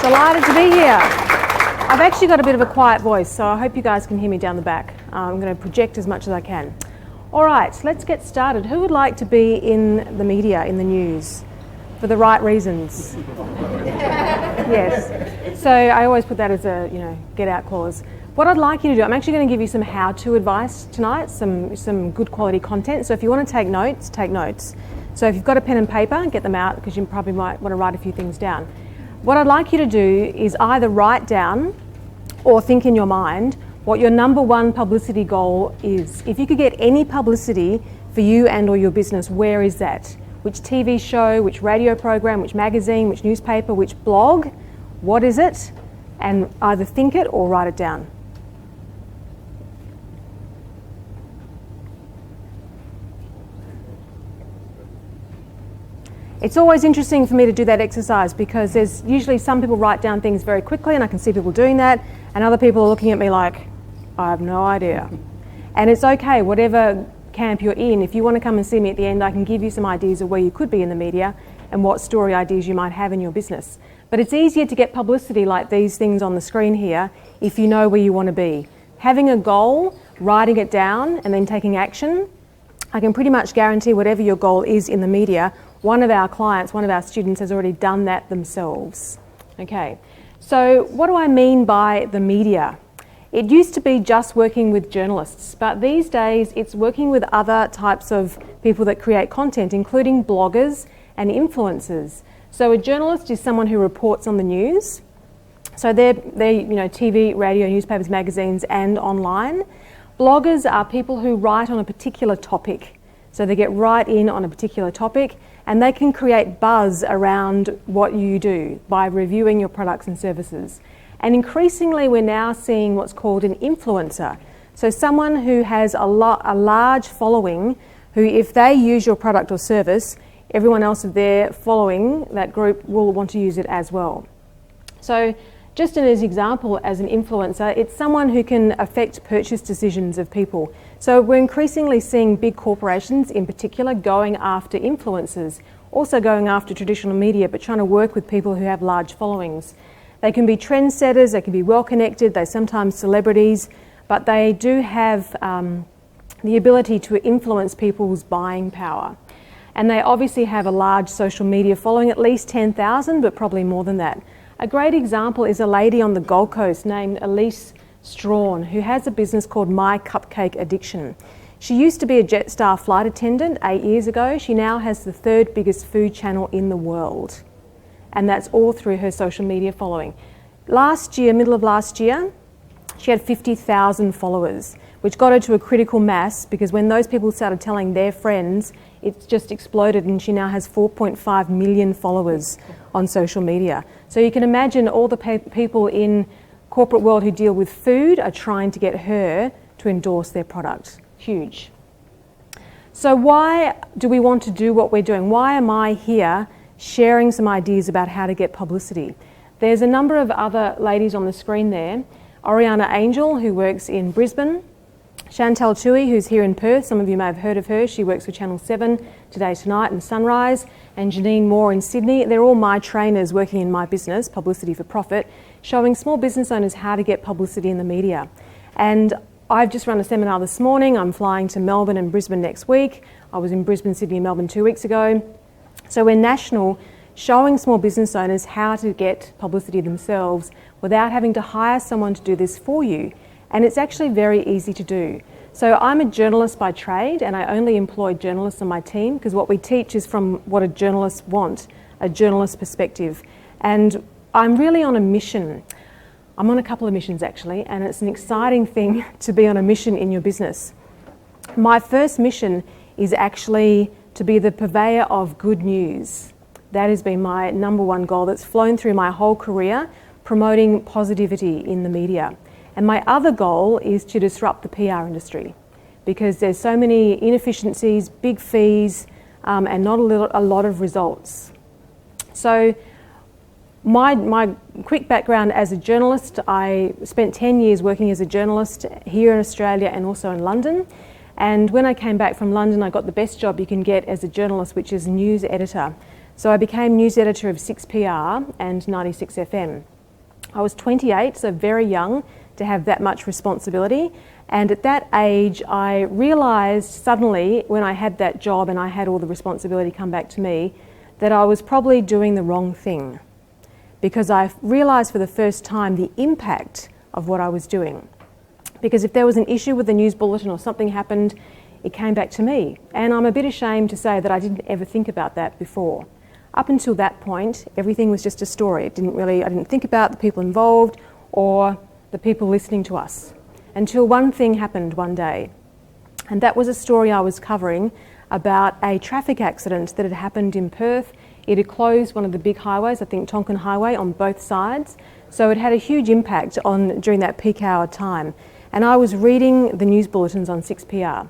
Delighted to be here. I've actually got a bit of a quiet voice, so I hope you guys can hear me down the back. I'm going to project as much as I can. All right, let's get started. Who would like to be in the media, in the news, for the right reasons? Yes. So I always put that as a, get out clause. What I'd like you to do, I'm actually going to give you some how-to advice tonight, some good quality content. So if you want to take notes, take notes. So if you've got a pen and paper, get them out because you probably might want to write a few things down. What I'd like you to do is either write down or think in your mind what your number one publicity goal is. If you could get any publicity for you and or your business, where is that? Which TV show, which radio program, which magazine, which newspaper, which blog? What is it? And either think it or write it down. It's always interesting for me to do that exercise because there's usually some people write down things very quickly and I can see people doing that, and other people are looking at me like, I have no idea. And it's okay, whatever camp you're in, if you want to come and see me at the end, I can give you some ideas of where you could be in the media and what story ideas you might have in your business. But it's easier to get publicity like these things on the screen here if you know where you want to be. Having a goal, writing it down and then taking action, I can pretty much guarantee whatever your goal is in the media, one of our clients, one of our students has already done that themselves. Okay, so what do I mean by the media? It used to be just working with journalists, but these days it's working with other types of people that create content, including bloggers and influencers. So a journalist is someone who reports on the news. So they're TV, radio, newspapers, magazines, and online. Bloggers are people who write on a particular topic. So they get right in on a particular topic and they can create buzz around what you do by reviewing your products and services. And increasingly we're now seeing what's called an influencer. So someone who has a large following who, if they use your product or service, everyone else of their following, that group, will want to use it as well. So just as an example, as an influencer, it's someone who can affect purchase decisions of people. So we're increasingly seeing big corporations in particular going after influencers, also going after traditional media, but trying to work with people who have large followings. They can be trendsetters, they can be well connected, they're sometimes celebrities, but they do have the ability to influence people's buying power. And they obviously have a large social media following, at least 10,000, but probably more than that. A great example is a lady on the Gold Coast named Elise Strawn, who has a business called My Cupcake Addiction. She used to be a Jetstar flight attendant 8 years ago. She now has the third biggest food channel in the world. And that's all through her social media following. Last year, middle of last year, she had 50,000 followers, which got her to a critical mass because when those people started telling their friends, it just exploded and she now has 4.5 million followers on social media. So you can imagine all the people in corporate world who deal with food are trying to get her to endorse their product. Huge. So why do we want to do what we're doing? Why am I here sharing some ideas about how to get publicity? There's a number of other ladies on the screen there. Oriana Angel, who works in Brisbane. Chantal Tui, who's here in Perth. Some of you may have heard of her. She works for Channel 7, Today Tonight and Sunrise. And Janine Moore in Sydney. They're all my trainers working in my business, Publicity for Profit, showing small business owners how to get publicity in the media. And I've just run a seminar this morning. I'm flying to Melbourne and Brisbane next week. I was in Brisbane, Sydney and Melbourne 2 weeks ago. So we're national, showing small business owners how to get publicity themselves without having to hire someone to do this for you. And it's actually very easy to do. So I'm a journalist by trade and I only employ journalists on my team because what we teach is from what a journalist wants, a journalist perspective. And I'm really on a mission. I'm on a couple of missions actually, and it's an exciting thing to be on a mission in your business. My first mission is actually to be the purveyor of good news. That has been my number one goal that's flown through my whole career, promoting positivity in the media. And my other goal is to disrupt the PR industry because there's so many inefficiencies, big fees, and not a lot of results. So my quick background as a journalist, I spent 10 years working as a journalist here in Australia and also in London. And when I came back from London, I got the best job you can get as a journalist, which is news editor. So I became news editor of 6PR and 96FM. I was 28, so very young to have that much responsibility. And at that age, I realised suddenly, when I had that job and I had all the responsibility come back to me, that I was probably doing the wrong thing, because I realised for the first time the impact of what I was doing. Because if there was an issue with the news bulletin or something happened, it came back to me. And I'm a bit ashamed to say that I didn't ever think about that before. Up until that point, everything was just a story. I didn't think about the people involved or the people listening to us. Until one thing happened one day. And that was a story I was covering about a traffic accident that had happened in Perth. It had closed one of the big highways, I think Tonkin Highway, on both sides. So it had a huge impact during that peak hour time. And I was reading the news bulletins on 6PR.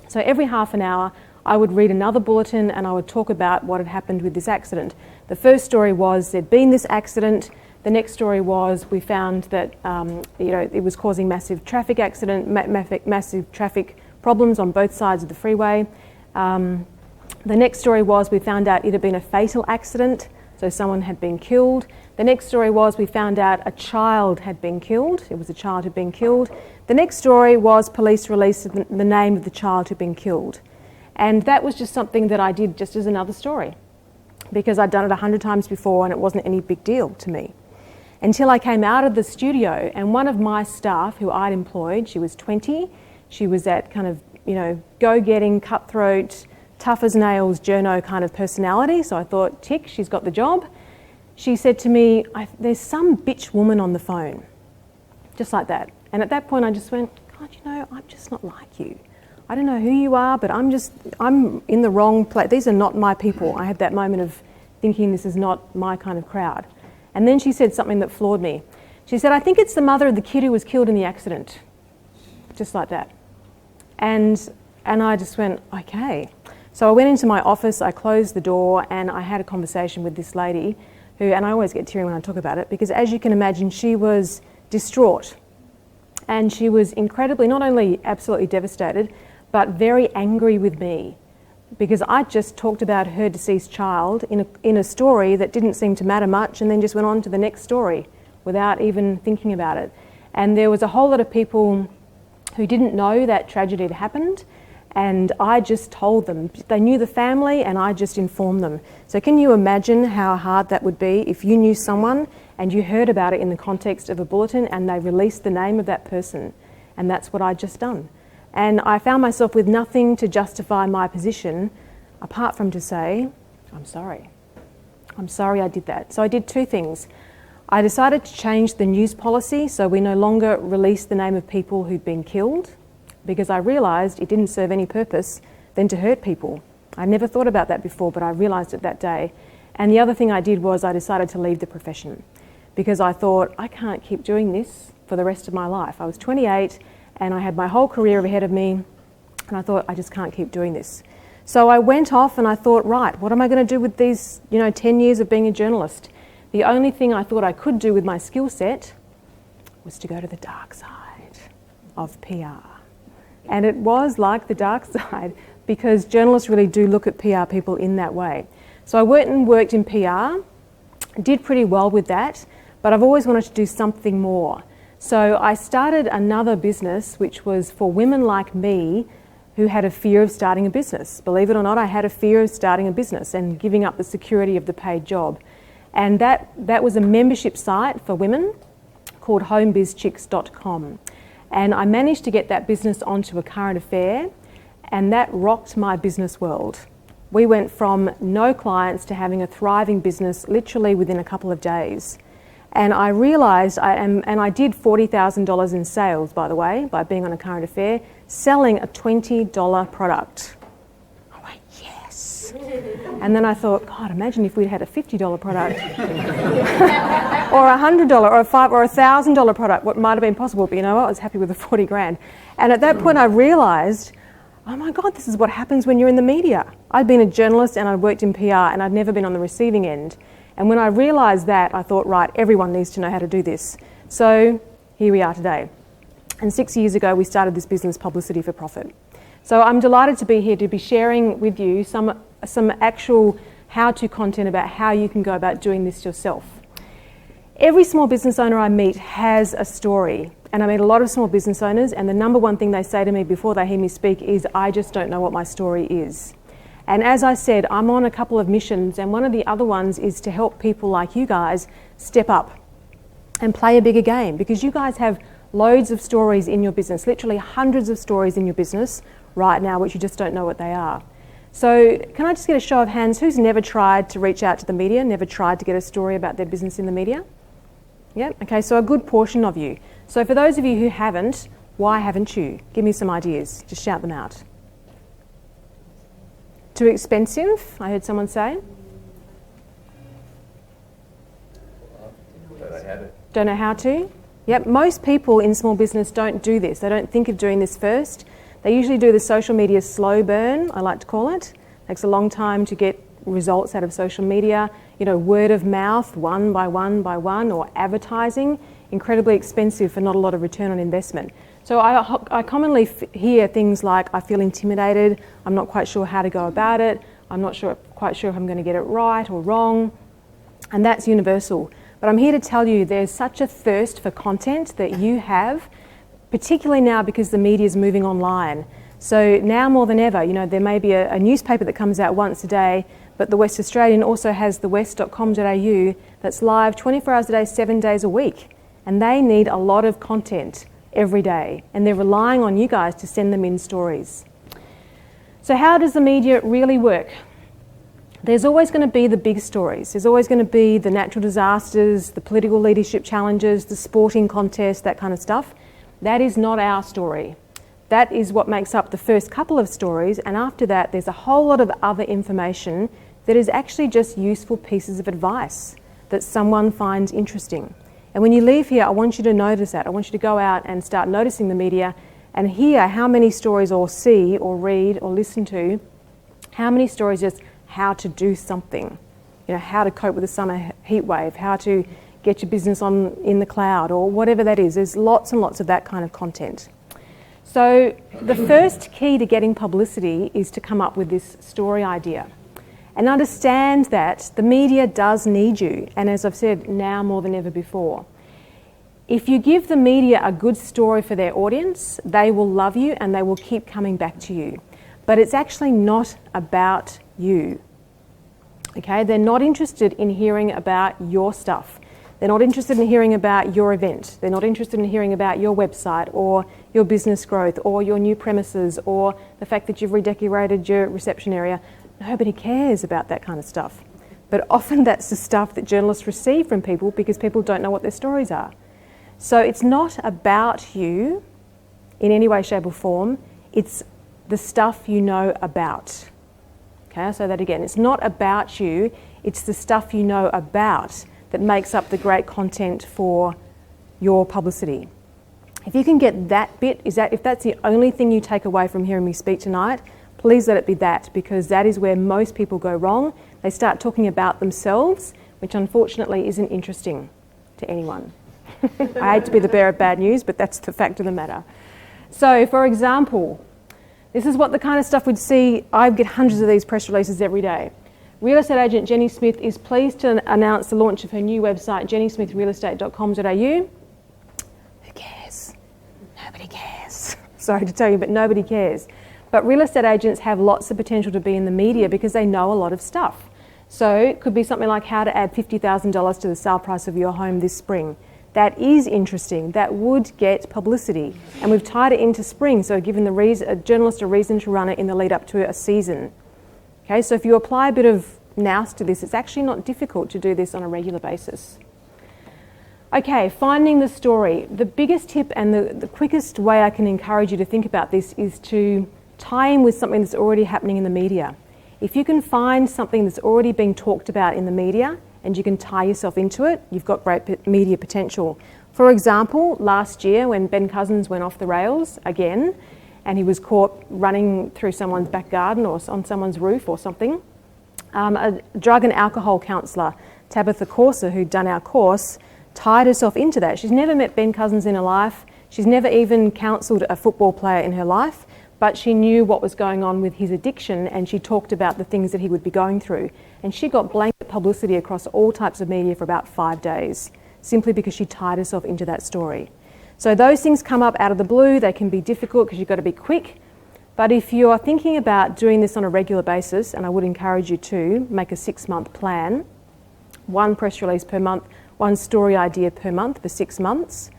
So every half an hour, I would read another bulletin and I would talk about what had happened with this accident. The first story was there'd been this accident. The next story was we found that it was causing massive traffic massive traffic problems on both sides of the freeway. The next story was we found out it had been a fatal accident, so someone had been killed. The next story was we found out a child had been killed. It was a child who had been killed. The next story was police released the name of the child who had been killed. And that was just something that I did just as another story, because I'd done it 100 times before and it wasn't any big deal to me. Until I came out of the studio and one of my staff who I'd employed, she was 20, she was that kind of, go-getting, cutthroat, tough as nails, journo kind of personality. So I thought, tick, she's got the job. She said to me, there's some bitch woman on the phone. Just like that. And at that point I just went, God, I'm just not like you. I don't know who you are, but I'm in the wrong place. These are not my people. I had that moment of thinking this is not my kind of crowd. And then she said something that floored me. She said, I think it's the mother of the kid who was killed in the accident. Just like that. And I just went, okay. So I went into my office, I closed the door, and I had a conversation with this lady who, and I always get teary when I talk about it, because as you can imagine, she was distraught. And she was incredibly, not only absolutely devastated, but very angry with me, because I just talked about her deceased child in a story that didn't seem to matter much, and then just went on to the next story without even thinking about it. And there was a whole lot of people who didn't know that tragedy had happened, and I just told them. They knew the family and I just informed them. So can you imagine how hard that would be if you knew someone and you heard about it in the context of a bulletin and they released the name of that person? And that's what I'd just done. And I found myself with nothing to justify my position apart from to say, I'm sorry. I'm sorry I did that. So I did two things. I decided to change the news policy so we no longer release the name of people who'd been killed, because I realised it didn't serve any purpose than to hurt people. I never thought about that before, but I realised it that day. And the other thing I did was I decided to leave the profession, because I thought, I can't keep doing this for the rest of my life. I was 28 and I had my whole career ahead of me, and I thought, I just can't keep doing this. So I went off and I thought, right, what am I going to do with these 10 years of being a journalist? The only thing I thought I could do with my skill set was to go to the dark side of PR. And it was like the dark side, because journalists really do look at PR people in that way. So I worked in PR, did pretty well with that, but I've always wanted to do something more. So I started another business which was for women like me who had a fear of starting a business. Believe it or not, I had a fear of starting a business and giving up the security of the paid job. And that was a membership site for women called homebizchicks.com. And I managed to get that business onto a current affair, and that rocked my business world. We went from no clients to having a thriving business literally within a couple of days. And I realised and I did $40,000 in sales, by the way, by being on a current affair, selling a $20 product. I went, yes. And then I thought, God, imagine if we'd had a $50 product or a $100 or a $5 or a $1,000 product, what might have been possible. But you know what, I was happy with the 40 grand. And at that point I realised, oh my God, this is what happens when you're in the media. I'd been a journalist and I'd worked in PR and I'd never been on the receiving end. And when I realised that, I thought, right, everyone needs to know how to do this. So here we are today. And 6 years ago, we started this business, Publicity for Profit. So I'm delighted to be here to be sharing with you some actual how-to content about how you can go about doing this yourself. Every small business owner I meet has a story, and I meet a lot of small business owners, and the number one thing they say to me before they hear me speak is, I just don't know what my story is. And as I said, I'm on a couple of missions, and one of the other ones is to help people like you guys step up and play a bigger game, because you guys have loads of stories in your business, literally hundreds of stories in your business right now, which you just don't know what they are. So can I just get a show of hands, who's never tried to reach out to the media, never tried to get a story about their business in the media? Yeah, okay, so a good portion of you. So for those of you who haven't, why haven't you? Give me some ideas, just shout them out. Too expensive, I heard someone say. Don't know how to? Yep, most people in small business don't do this. They don't think of doing this first. They usually do the social media slow burn, I like to call it. It takes a long time to get results out of social media. You know, word of mouth, one by one by one, or advertising, incredibly expensive for not a lot of return on investment. So I commonly hear things like, I feel intimidated, I'm not quite sure how to go about it, I'm not quite sure if I'm going to get it right or wrong, and that's universal. But I'm here to tell you there's such a thirst for content that you have, particularly now because the media is moving online. So now more than ever, you know, there may be a newspaper that comes out once a day, but the West Australian also has the west.com.au that's live 24 hours a day, 7 days a week. And they need a lot of content every day, and they're relying on you guys to send them in stories. So how does the media really work? There's always going to be the big stories. There's always going to be the natural disasters, the political leadership challenges, the sporting contests, that kind of stuff. That is not our story. That is what makes up the first couple of stories, and after that there's a whole lot of other information that is actually just useful pieces of advice that someone finds interesting. And when you leave here, I want you to notice that. I want you to go out and start noticing the media and hear how many stories, or see or read or listen to, how many stories just how to do something. You know, how to cope with a summer heat wave, how to get your business in the cloud, or whatever that is. There's lots and lots of that kind of content. So the first key to getting publicity is to come up with this story idea and understand that the media does need you, and as I've said, now more than ever before. If you give the media a good story for their audience, they will love you and they will keep coming back to you. But it's actually not about you. Okay, they're not interested in hearing about your stuff. They're not interested in hearing about your event. They're not interested in hearing about your website or your business growth or your new premises or the fact that you've redecorated your reception area. Nobody cares about that kind of stuff. But often that's the stuff that journalists receive from people because people don't know what their stories are. So it's not about you in any way, shape or form. It's the stuff you know about. Okay, I'll say that again. It's not about you. It's the stuff you know about that makes up the great content for your publicity. If you can get that bit, if that's the only thing you take away from hearing me speak tonight, please let it be that, because that is where most people go wrong. They start talking about themselves, which unfortunately isn't interesting to anyone. I hate to be the bearer of bad news, but that's the fact of the matter. So, for example, this is what the kind of stuff we'd see. I get hundreds of these press releases every day. Real estate agent Jenny Smith is pleased to announce the launch of her new website, jennysmithrealestate.com.au. Who cares? Nobody cares. Sorry to tell you, but nobody cares. But real estate agents have lots of potential to be in the media because they know a lot of stuff. So it could be something like how to add $50,000 to the sale price of your home this spring. That is interesting. That would get publicity. And we've tied it into spring, so given a journalist a reason to run it in the lead up to a season. Okay, so if you apply a bit of nous to this, it's actually not difficult to do this on a regular basis. Okay, finding the story. The biggest tip and the quickest way I can encourage you to think about this is to tie in with something that's already happening in the media. If you can find something that's already being talked about in the media and you can tie yourself into it, you've got great media potential. For example, last year when Ben Cousins went off the rails again, and he was caught running through someone's back garden or on someone's roof or something, a drug and alcohol counsellor, Tabitha Corser, who'd done our course, tied herself into that. She's never met Ben Cousins in her life. She's never even counselled a football player in her life, but she knew what was going on with his addiction, and she talked about the things that he would be going through. And she got blanket publicity across all types of media for about 5 days. simply because she tied herself into that story. So those things come up out of the blue. They can be difficult because you've got to be quick. But if you are thinking about doing this on a regular basis, and I would encourage you to make a 6-month plan, 1 press release per month, 1 story idea per month for 6 months,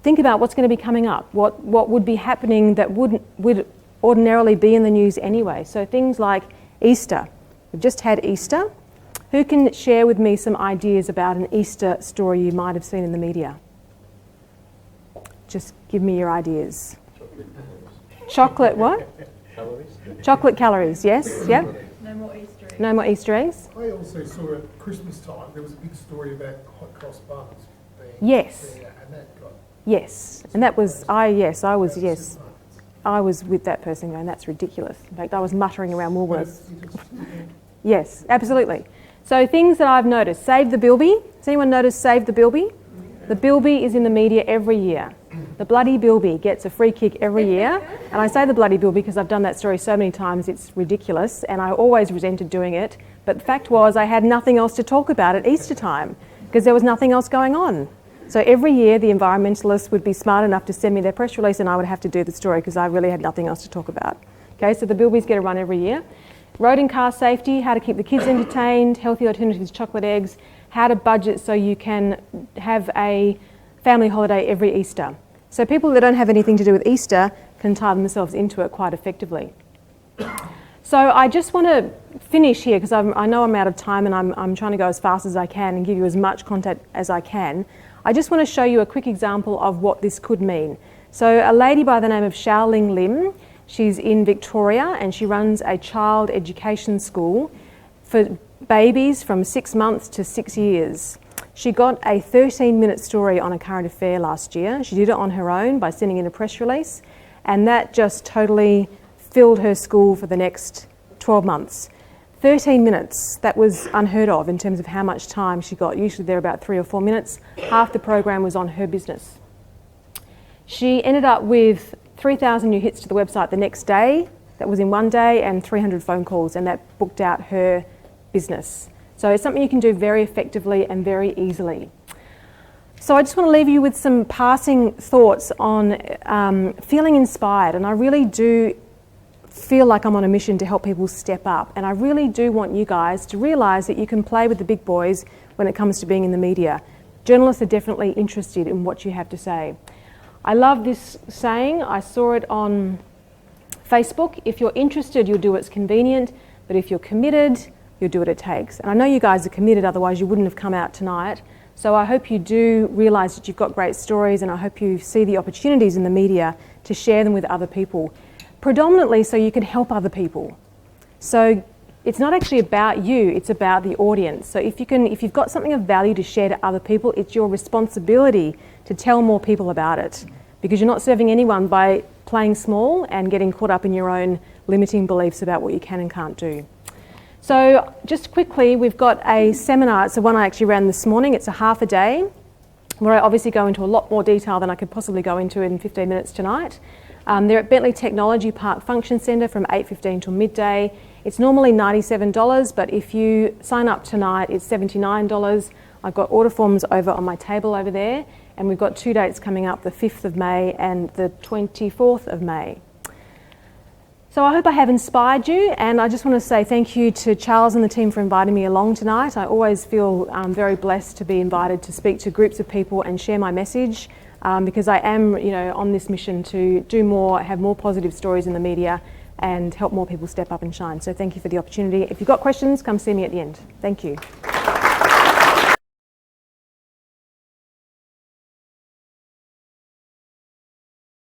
think about what's going to be coming up, what would be happening that would ordinarily be in the news anyway. So things like Easter. We've just had Easter. Who can share with me some ideas about an Easter story you might have seen in the media? Just give me your ideas. Chocolate what? Calories. Chocolate calories, yes, yep. No more Easter eggs. No more Easter eggs. I also saw at Christmas time there was a big story about hot cross buns being Yes. there, and that got Yes, and that was, I was with that person going, that's ridiculous. In fact, I was muttering around Woolworths. Yes, absolutely. So things that I've noticed, Save the Bilby. Has anyone noticed Save the Bilby? The Bilby is in the media every year. The bloody Bilby gets a free kick every year. And I say the bloody Bilby because I've done that story so many times, it's ridiculous, and I always resented doing it. But the fact was I had nothing else to talk about at Easter time because there was nothing else going on. So every year the environmentalists would be smart enough to send me their press release and I would have to do the story because I really had nothing else to talk about. Okay, so the Bilbies get a run every year. Road and car safety, how to keep the kids entertained, healthy alternatives, chocolate eggs, how to budget so you can have a family holiday every Easter. So people that don't have anything to do with Easter can tie themselves into it quite effectively. So I just want to finish here because I know I'm out of time and I'm trying to go as fast as I can and give you as much content as I can. I just want to show you a quick example of what this could mean. So a lady by the name of Xiaoling Lim, she's in Victoria and she runs a child education school for babies from 6 months to 6 years. She got a 13-minute story on a current affair last year. She did it on her own by sending in a press release, and that just totally filled her school for the next 12 months. 13 minutes, that was unheard of in terms of how much time she got. Usually they're about 3 or 4 minutes. Half the program was on her business. She ended up with 3,000 new hits to the website the next day. That was in one day, and 300 phone calls, and that booked out her business. So it's something you can do very effectively and very easily. So I just want to leave you with some passing thoughts on feeling inspired, and I really do feel like I'm on a mission to help people step up, and I really do want you guys to realise that you can play with the big boys when it comes to being in the media. Journalists are definitely interested in what you have to say. I love this saying. I saw it on Facebook. If you're interested, you'll do what's convenient, but if you're committed, you'll do what it takes. And I know you guys are committed, otherwise you wouldn't have come out tonight. So I hope you do realise that you've got great stories, and I hope you see the opportunities in the media to share them with other people, predominantly so you can help other people. So it's not actually about you, it's about the audience. So if you've got something of value to share to other people, it's your responsibility to tell more people about it, because you're not serving anyone by playing small and getting caught up in your own limiting beliefs about what you can and can't do. So just quickly, we've got a seminar. It's the one I actually ran this morning. It's a half a day where I obviously go into a lot more detail than I could possibly go into in 15 minutes tonight. They're at Bentley Technology Park Function Centre from 8:15 till midday. It's normally $97, but if you sign up tonight, it's $79. I've got order forms over on my table over there, and we've got 2 dates coming up, the 5th of May and the 24th of May. So I hope I have inspired you, and I just want to say thank you to Charles and the team for inviting me along tonight. I always feel very blessed to be invited to speak to groups of people and share my message, because I am, on this mission to do more, have more positive stories in the media, and help more people step up and shine. So thank you for the opportunity. If you've got questions, come see me at the end. Thank you.